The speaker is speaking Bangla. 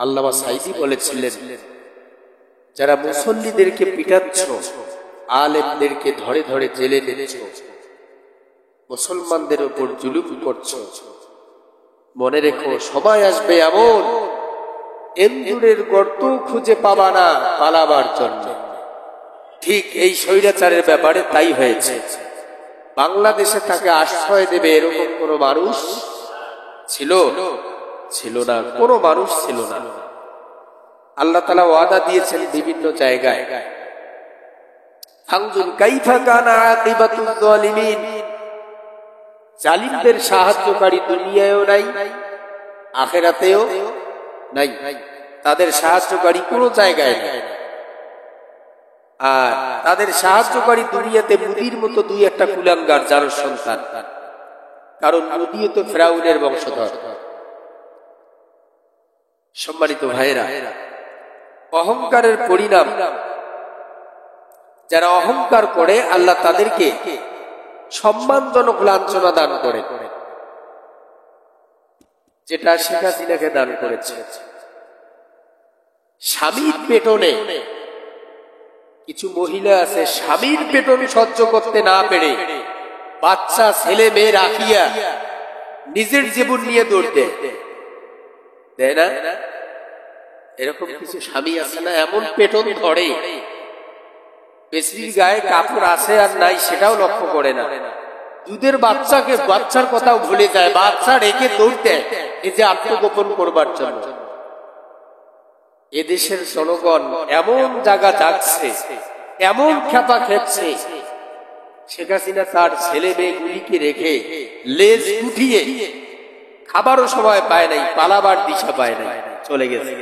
আল্লামা সাঈদী বলেছিলেন, যারা মুসল্লিদেরকে পিটাচ্ছ, আলেমদেরকে ধরে ধরে জেলে নিচ্ছ, মুসলমানদের উপর জুলুম করছ, মনে রেখো সবাই আসবে এমন এন্দুরের গর্ত খুঁজে পাবা না পালাবার জন্য। ঠিক এই স্বৈরাচারের ব্যাপারে তাই হয়েছে। বাংলাদেশে তাকে আশ্রয় দেবে এরকম কোন মানুষ ছিল না, কোনো মানুষ ছিল না। আল্লাহ তাআলা ওয়াদা দিয়েছেন বিভিন্ন জায়গায়, ফানজুর কাইফা কানা আকিবাতুজ জালিমিন, জালিমদের সাহায্যকারী দুনিয়ায়ও নাই, আখিরাতেও নাই, তাদের সাহায্যকারী কোনো জায়গায় নেই। আর তাদের সাহায্যকারী দুনিয়াতে মুদির মতো দুই একটা কুলাঙ্গার যার সন্তান, কারণ মুদিও তো ফিরাউনের বংশধর। সম্মানিত ভাইরা, অহংকারের পরিণাম, যারা অহংকার করে আল্লাহ তাদেরকে সম্মানজনক লাঞ্ছনা দান করে, যেটা শেখ হাসিনাকে দান করেছে। স্বামীর পেটনে কিছু মহিলা আছে, স্বামীর পেটন সহ্য করতে না পেরে বাচ্চা ছেলে মেয়ে রাখিয়া নিজের জীবন নিয়ে দৌড় দেয় না? এরকম কিছু স্বামী আছে না, এমন পেটন ধরে বেশির গায়ে কাপড় আছে আর নাই সেটাও লক্ষ্য করে না, দুধের বাচ্চার কথাও ভুলে যায়, বাচ্চা রেখে দৌড় দেয় নিজে আত্মগোপন করবার জন্য। এদেশের জনগণ এমন জায়গা যাচ্ছে, এমন খেপা খেপছে, শেখ হাসিনা তার ছেলে মেয়েগুলিকে রেখে লেজ উঠিয়ে খাবারও সময় পায় নাই, পালাবার দিশা পায় নাই, চলে গেছে।